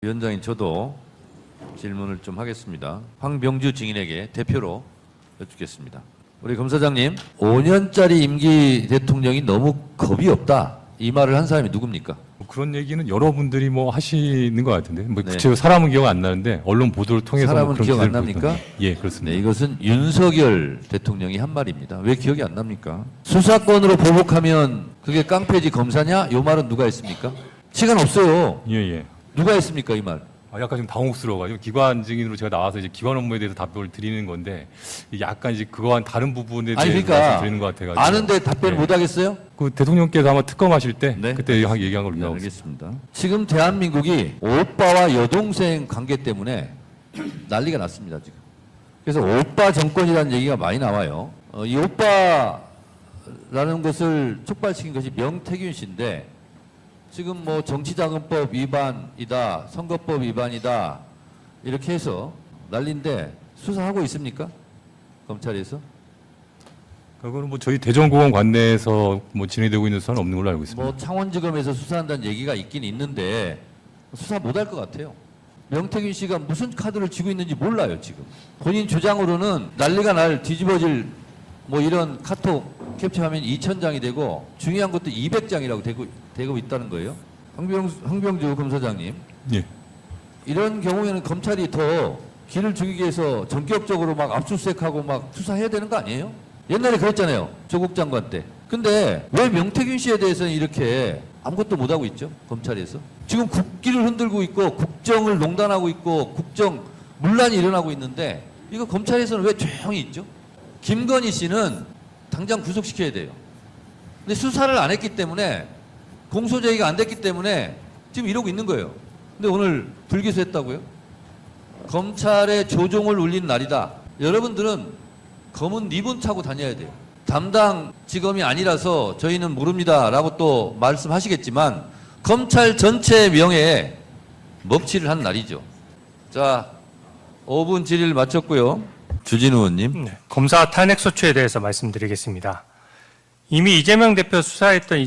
위원장님, 저도 질문을 좀 하겠습니다. 황병주 증인에게 대표로 여쭙겠습니다. 우리 검사장님, 5년짜리 임기 대통령이 너무 겁이 없다, 이 말을 한 사람이 누굽니까? 그런 얘기는 여러분들이 뭐 하시는 것 같은데, 뭐 네. 구체적으로 사람은 기억 안 나는데 언론 보도를 통해서 사람은 뭐 그런 기억 안 기사를 납니까? 보였던데. 예, 그렇습니다. 네, 이것은 윤석열 대통령이 한 말입니다. 왜 기억이 안 납니까? 수사권으로 보복하면 그게 깡패지 검사냐? 이 말은 누가 했습니까? 시간 없어요. 예, 예. 누가 했습니까, 이 말? 약간 좀 당혹스러워가지고 기관 증인으로 제가 나와서 이제 기관 업무에 대해서 답변을 드리는 건데, 이게 약간 이제 그거와는 다른 부분에 대해서 아니, 그러니까 말씀드리는 것 같아가지고. 아는데 답변을 예. 못 하겠어요? 그 대통령께서 아마 특검하실 때 네. 그때 얘기한 걸로 네, 나오고 있습니다. 알겠습니다. 지금 대한민국이 오빠와 여동생 관계 때문에 난리가 났습니다, 지금. 그래서 오빠 정권이라는 얘기가 많이 나와요. 이 오빠라는 것을 촉발시킨 것이 명태균 씨인데, 지금 뭐 정치자금법 위반이다, 선거법 위반이다, 이렇게 해서 난리인데 수사하고 있습니까? 검찰에서? 그거는 뭐 저희 대전공원 관내에서 뭐 진행되고 있는 수사는 없는 걸로 알고 있습니다. 뭐 창원지검에서 수사한다는 얘기가 있긴 있는데 수사 못할 것 같아요. 명태균 씨가 무슨 카드를 쥐고 있는지 몰라요, 지금. 본인 주장으로는 난리가 날 뒤집어질 뭐 이런 카톡 캡처하면 2,000장이 되고 중요한 것도 200장이라고 되고 있다는 거예요. 황병주 검사장님, 예. 이런 경우에는 검찰이 더 길을 죽이기 위해서 전격적으로 막 압수수색하고 막 수사해야 되는 거 아니에요? 옛날에 그랬잖아요, 조국 장관 때. 근데 왜 명태균 씨에 대해서는 이렇게 아무것도 못하고 있죠, 검찰에서? 지금 국기를 흔들고 있고 국정을 농단하고 있고 국정 문란이 일어나고 있는데 이거 검찰에서는 왜 조용히 있죠? 김건희 씨는 당장 구속시켜야 돼요. 근데 수사를 안 했기 때문에, 공소제기가 안 됐기 때문에 지금 이러고 있는 거예요. 근데 오늘 불기소했다고요? 검찰의 조종을 울린 날이다. 여러분들은 검은 리본 차고 다녀야 돼요. 담당 지검이 아니라서 저희는 모릅니다 라고 또 말씀하시겠지만 검찰 전체 명예에 먹칠을 한 날이죠. 자, 5분 질의를 마쳤고요. 주진우 의원님. 네, 검사 탄핵소추에 대해서 말씀드리겠습니다. 이미 이재명 대표 수사했던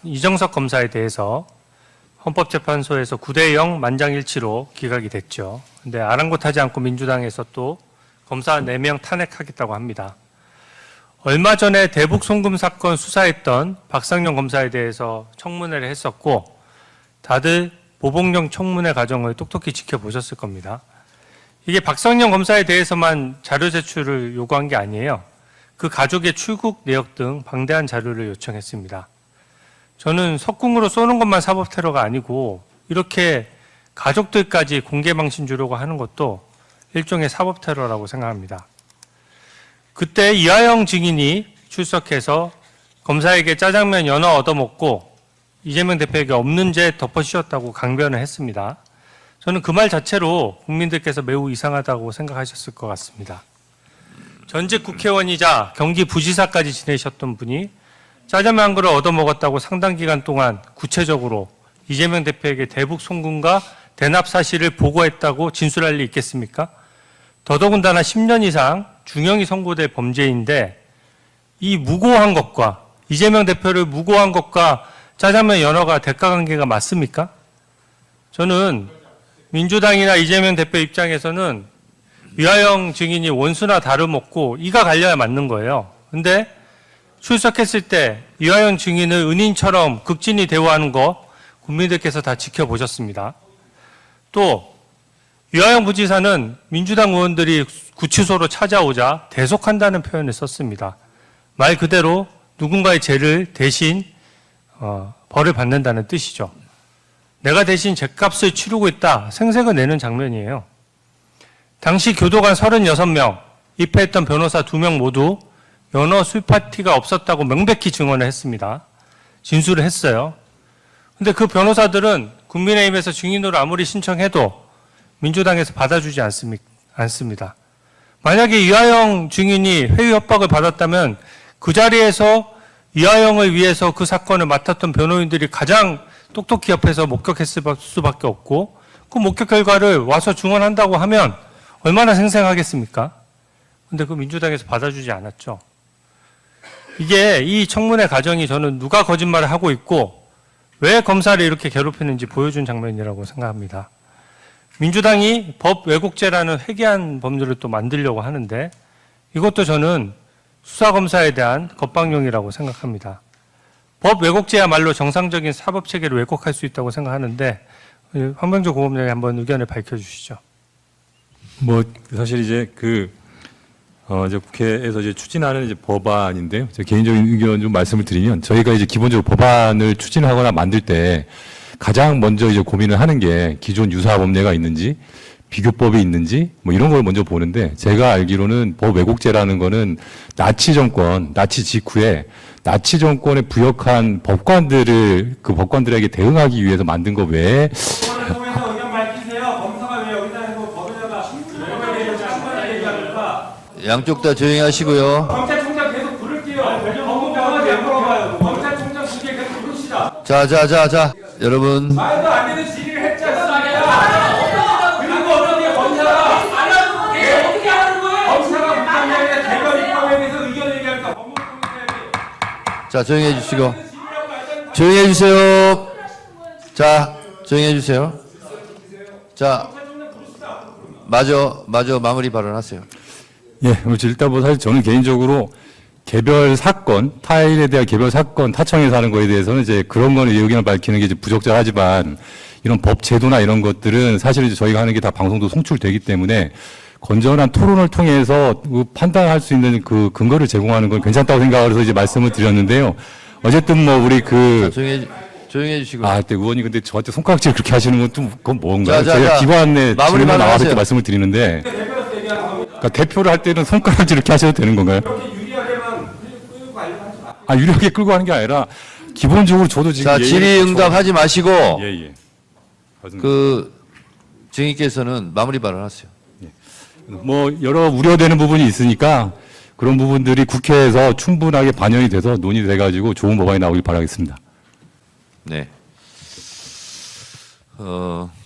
이정석 검사에 대해서 헌법재판소에서 9대0 만장일치로 기각이 됐죠. 근데 아랑곳하지 않고 민주당에서 또 검사 4명 탄핵하겠다고 합니다. 얼마 전에 대북 송금 사건 수사했던 박상영 검사에 대해서 청문회를 했었고, 다들 보복령 청문회 과정을 똑똑히 지켜보셨을 겁니다. 이게 박상영 검사에 대해서만 자료 제출을 요구한 게 아니에요. 그 가족의 출국 내역 등 방대한 자료를 요청했습니다. 저는 석궁으로 쏘는 것만 사법 테러가 아니고 이렇게 가족들까지 공개망신 주려고 하는 것도 일종의 사법 테러라고 생각합니다. 그때 이하영 증인이 출석해서 검사에게 짜장면 연어 얻어먹고 이재명 대표에게 없는 죄 덮어씌웠다고 강변을 했습니다. 저는 그 말 자체로 국민들께서 매우 이상하다고 생각하셨을 것 같습니다. 전직 국회의원이자 경기부지사까지 지내셨던 분이 짜장면 한 그릇 얻어먹었다고 상당 기간 동안 구체적으로 이재명 대표에게 대북 송금과 대납 사실을 보고했다고 진술할 리 있겠습니까? 더더군다나 10년 이상 중형이 선고될 범죄인데 이 무고한 것과 이재명 대표를 무고한 것과 짜장면 연어가 대가관계가 맞습니까? 저는 민주당이나 이재명 대표 입장에서는 위하영 증인이 원수나 다름없고 이가 갈려야 맞는 거예요. 근데 출석했을 때 위하영 증인을 은인처럼 극진히 대우하는 거 국민들께서 다 지켜보셨습니다. 또 위하영 부지사는 민주당 의원들이 구치소로 찾아오자 대속한다는 표현을 썼습니다. 말 그대로 누군가의 죄를 대신 벌을 받는다는 뜻이죠. 내가 대신 죄값을 치르고 있다, 생색을 내는 장면이에요. 당시 교도관 36명, 입회했던 변호사 2명 모두 연어 술 파티가 없었다고 명백히 증언을 했습니다. 진술을 했어요. 근데 그 변호사들은 국민의힘에서 증인으로 아무리 신청해도 민주당에서 받아주지 않습니다. 만약에 이하영 증인이 회유 협박을 받았다면 그 자리에서 이하영을 위해서 그 사건을 맡았던 변호인들이 가장 똑똑히 옆에서 목격했을 수밖에 없고, 그 목격 결과를 와서 증언한다고 하면 얼마나 생생하겠습니까? 근데 그 민주당에서 받아주지 않았죠. 이게 이 청문회 과정이 저는 누가 거짓말을 하고 있고 왜 검사를 이렇게 괴롭히는지 보여준 장면이라고 생각합니다. 민주당이 법 왜곡죄라는 회개한 법률을 또 만들려고 하는데 이것도 저는 수사검사에 대한 겁박용이라고 생각합니다. 법 왜곡죄야말로 정상적인 사법체계를 왜곡할 수 있다고 생각하는데 황병조 고검장이 한번 의견을 밝혀주시죠. 뭐 사실 이제 이제 국회에서 이제 추진하는 이제 법안인데요. 제 개인적인 의견 좀 말씀을 드리면 저희가 이제 기본적으로 법안을 추진하거나 만들 때 가장 먼저 이제 고민을 하는 게 기존 유사법례가 있는지 비교법이 있는지 뭐 이런 걸 먼저 보는데 제가 알기로는 법 왜곡죄라는 거는 나치 정권, 나치 직후에 나치 정권에 부역한 법관들을 그 법관들에게 대응하기 위해서 만든 거 외에 법원을 통해서 의견 밝히세요. 검사가 왜 여기다 해서 법에다가 충분하게 얘기합니까? 양쪽 다 조용히 하시고요. 검찰총장 계속 부를게요. 법무부가 왜 물어봐요? 검찰총장 시기에 계속 부릅시다. 자, 여러분. 말도 안 되는 질의를 했지 않습니까? 그리고 어떻게 검사가 어떻게 하는 거예요? 검사가 국감장에 개별 입법에 대해서 의견을 얘기할까? 법무부 통해서 자, 조용히 해주시고. 조용히 해주세요. 자, 조용히 해주세요. 자, 마저 마무리 발언하세요. 예, 일단 뭐 사실 저는 개인적으로 개별 사건, 타인에 대한 개별 사건, 타청에서 하는 거에 대해서는 이제 그런 거는 의견을 밝히는 게 이제 부적절하지만 이런 법 제도나 이런 것들은 사실 이제 저희가 하는 게 다 방송도 송출되기 때문에 건전한 토론을 통해서 그 판단할 수 있는 그 근거를 제공하는 건 괜찮다고 생각을 해서 이제 말씀을 드렸는데요. 어쨌든 뭐 우리 조용히 해주시고. 근데 의원이 근데 저한테 손가락질 그렇게 하시는 건 좀 그건 뭔가요? 자, 제가 기관에 마무리 질문 나와서 발언하세요. 이렇게 말씀을 드리는데 그러니까 대표를 할 때는 손가락질 이렇게 하셔도 되는 건가요? 유리하게만 끌고 가려고 하지 마. 유리하게 끌고 하는 게 아니라 기본적으로 저도 지금 자, 질의응답하지 마시고 예. 증인께서는 마무리 발언하세요. 뭐 여러 우려되는 부분이 있으니까 그런 부분들이 국회에서 충분하게 반영이 돼서 논의돼 가지고 좋은 법안이 나오길 바라겠습니다. 네.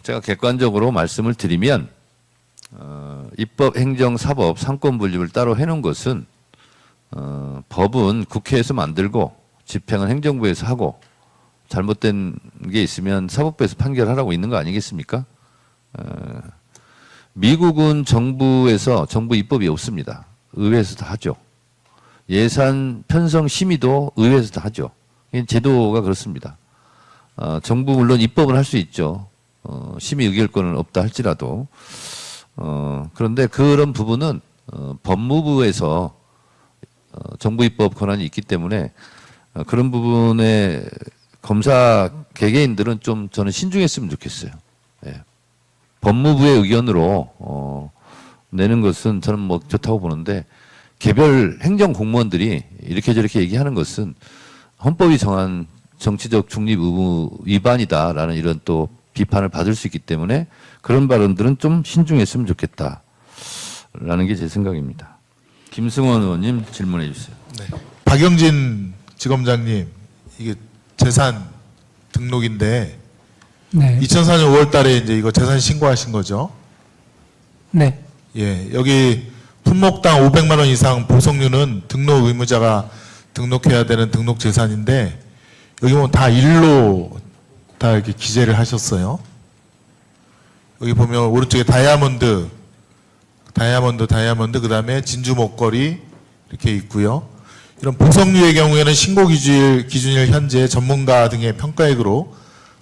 제가 객관적으로 말씀을 드리면 입법, 행정, 사법, 상권 분립을 따로 해놓은 것은 법은 국회에서 만들고 집행은 행정부에서 하고 잘못된 게 있으면 사법부에서 판결하라고 있는 거 아니겠습니까? 미국은 정부에서 정부 입법이 없습니다. 의회에서 다 하죠. 예산 편성 심의도 의회에서 다 하죠. 이 제도가 그렇습니다. 정부 물론 입법은 할 수 있죠. 심의 의결권은 없다 할지라도 그런데 그런 부분은 법무부에서 정부 입법 권한이 있기 때문에 그런 부분에 검사 개개인들은 좀 저는 신중했으면 좋겠어요. 예. 법무부의 의견으로 내는 것은 저는 뭐 좋다고 보는데 개별 행정 공무원들이 이렇게 저렇게 얘기하는 것은 헌법이 정한 정치적 중립 의무 위반이다라는 이런 또 비판을 받을 수 있기 때문에 그런 발언들은 좀 신중했으면 좋겠다라는 게 제 생각입니다. 김승원 의원님 질문해 주세요. 네. 박영진 지검장님, 이게 재산 등록인데 네. 2004년 5월 달에 이제 이거 재산 신고하신 거죠? 네. 예. 여기 품목당 500만 원 이상 보석류는 등록 의무자가 등록해야 되는 등록 재산인데 여기 보면 다 일로 다 이렇게 기재를 하셨어요. 여기 보면 오른쪽에 다이아몬드, 그 다음에 진주 목걸이 이렇게 있고요. 이런 보석류의 경우에는 신고 기준일 현재 전문가 등의 평가액으로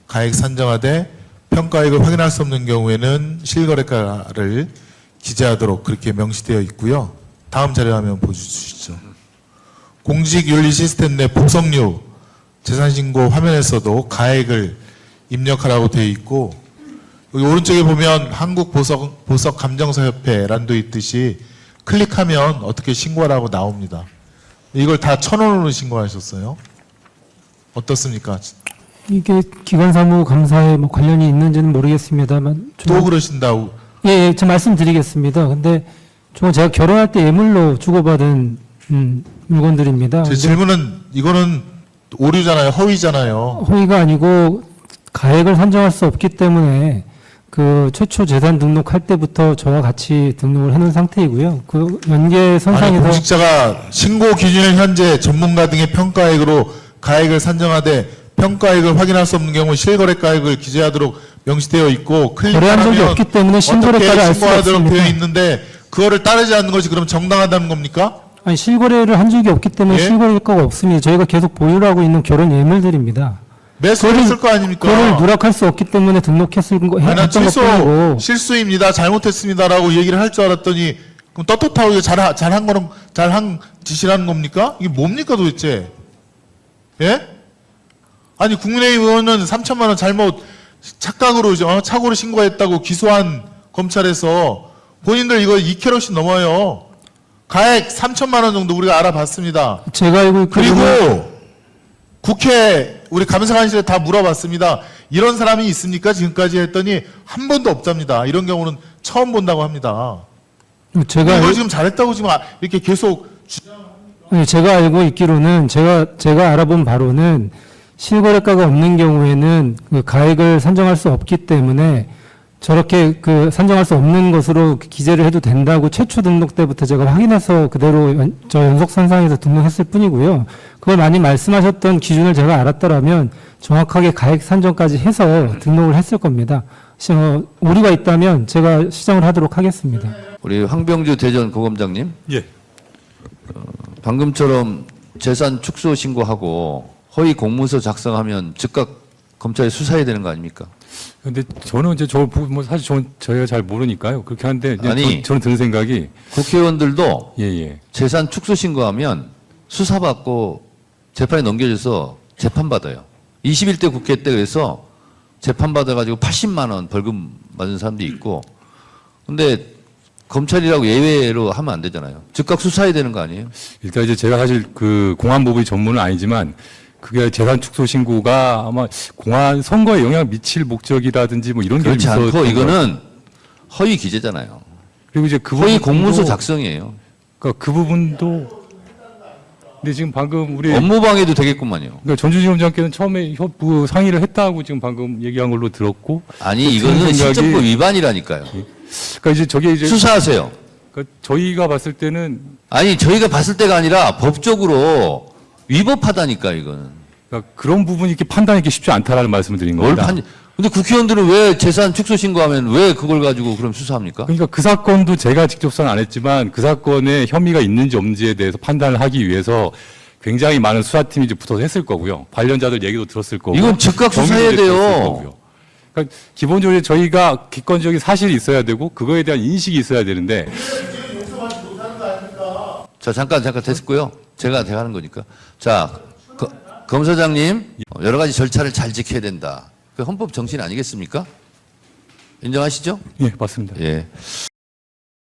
가액 산정하되 평가액을 확인할 수 없는 경우에는 실거래가를 기재하도록 그렇게 명시되어 있고요. 다음 자료 화면 보여주시죠. 공직윤리 시스템 내 보석류 재산신고 화면에서도 가액을 입력하라고 되어 있고 여기 오른쪽에 보면 한국보석감정사협회란도 있듯이 클릭하면 어떻게 신고하라고 나옵니다. 이걸 다 1,000원으로 신고하셨어요. 어떻습니까? 이게 기관사무 감사에 뭐 관련이 있는지는 모르겠습니다만 또 그러신다고. 예, 저 말씀드리겠습니다. 근데 제가 결혼할 때 예물로 주고받은 물건들입니다. 제 질문은 이거는 오류잖아요. 허위잖아요. 허위가 아니고 가액을 산정할 수 없기 때문에 그 최초 재산 등록할 때부터 저와 같이 등록을 해놓은 상태이고요. 그 아니, 연계선상에서 공직자가 신고 기준일 현재 전문가 등의 평가액으로 가액을 산정하되 평가액을 확인할 수 없는 경우 실거래가액을 기재하도록 명시되어 있고 거래한 적이 클릭하면 없기 때문에 신고래가를 어떻게 알 수가 신고하도록 되어 없습니다. 있는데 그거를 따르지 않는 것이 그럼 정당하다는 겁니까? 아니, 실거래를 한 적이 없기 때문에 예? 실거래가가 없습니다. 저희가 계속 보유하고 있는 결혼 예물들입니다. 매수했을 거 아닙니까? 그거를 누락할 수 없기 때문에 등록했을 거 아니, 난 했던 취소 것뿐이고 실수입니다. 잘못했습니다라고 얘기를 할 줄 알았더니 그럼 떳떳하고 이거 잘한 거는 잘한 짓이라는 겁니까? 이게 뭡니까 도대체? 예? 아니 국민의힘 의원은 3천만 원 잘못 착각으로 착오로 신고했다고 기소한 검찰에서 본인들 이거 2캐럿이 넘어요. 가액 3천만 원 정도 우리가 알아봤습니다. 제가 알고 있기로는 그리고 국회 우리 감사관실에 다 물어봤습니다. 이런 사람이 있습니까? 지금까지 했더니 한 번도 없답니다. 이런 경우는 처음 본다고 합니다. 제가 이걸 지금 잘했다고 지금 이렇게 계속 네, 제가 알고 있기로는 제가 알아본 바로는 실거래가가 없는 경우에는 그 가액을 산정할 수 없기 때문에 저렇게 그 산정할 수 없는 것으로 기재를 해도 된다고 최초 등록 때부터 제가 확인해서 그대로 저 연속선상에서 등록했을 뿐이고요. 그걸 많이 말씀하셨던 기준을 제가 알았더라면 정확하게 가액 산정까지 해서 등록을 했을 겁니다. 오류가 있다면 제가 시정을 하도록 하겠습니다. 우리 황병주 대전 고검장님, 예. 방금처럼 재산 축소 신고하고 허위 공문서 작성하면 즉각 검찰에 수사해야 되는 거 아닙니까? 근데 저는 이제 저걸 보고 뭐 사실 저희가 잘 모르니까요. 그렇게 하는데 이제 아니. 저는 드는 생각이 국회의원들도 예. 재산 축소 신고하면 수사받고 재판에 넘겨져서 재판받아요. 21대 국회 때 그래서 재판받아가지고 80만 원 벌금 맞은 사람도 있고, 근데 검찰이라고 예외로 하면 안 되잖아요. 즉각 수사해야 되는 거 아니에요? 일단 이제 제가 사실 그 공안부의 전문은 아니지만 그게 재산 축소 신고가 아마 공안 선거에 영향을 미칠 목적이라든지 뭐 이런 게 그렇지 있었던 않고 것 이거는 허위 기재잖아요. 그리고 이제 그 허위 부분도- 공문서 작성이에요. 그러니까 그 부분도 근데 지금 방금 우리 업무방해도 되겠구만요. 그러니까 전주진 원장께는 처음에 협부 상의를 했다고 지금 방금 얘기한 걸로 들었고 아니 그 이거는 생각이- 실정법 위반이라니까요. 그러니까 이제 저게 이제 수사하세요. 그러니까 저희가 봤을 때는 아니 저희가 봤을 때가 아니라 법적으로 위법하다니까 이거는. 그러니까 그런 부분이 이렇게 판단하기 쉽지 않다라는 말씀을 드린 뭘 겁니다. 근데 국회의원들은 왜 재산 축소 신고하면 왜 그걸 가지고 그럼 수사합니까? 그러니까 그 사건도 제가 직접 수사는 안 했지만 그 사건에 혐의가 있는지 없는지에 대해서 판단을 하기 위해서 굉장히 많은 수사팀이 이제 붙어서 했을 거고요. 관련자들 얘기도 들었을 거고. 이건 즉각 수사해야 정리도 됐을 돼요. 거고요. 그러니까 기본적으로 저희가 객관적인 사실이 있어야 되고 그거에 대한 인식이 있어야 되는데 자 잠깐 됐고요. 제가 하는 거니까. 자 검사장님 여러 가지 절차를 잘 지켜야 된다. 그 헌법 정신 아니겠습니까? 인정하시죠? 예, 맞습니다. 예.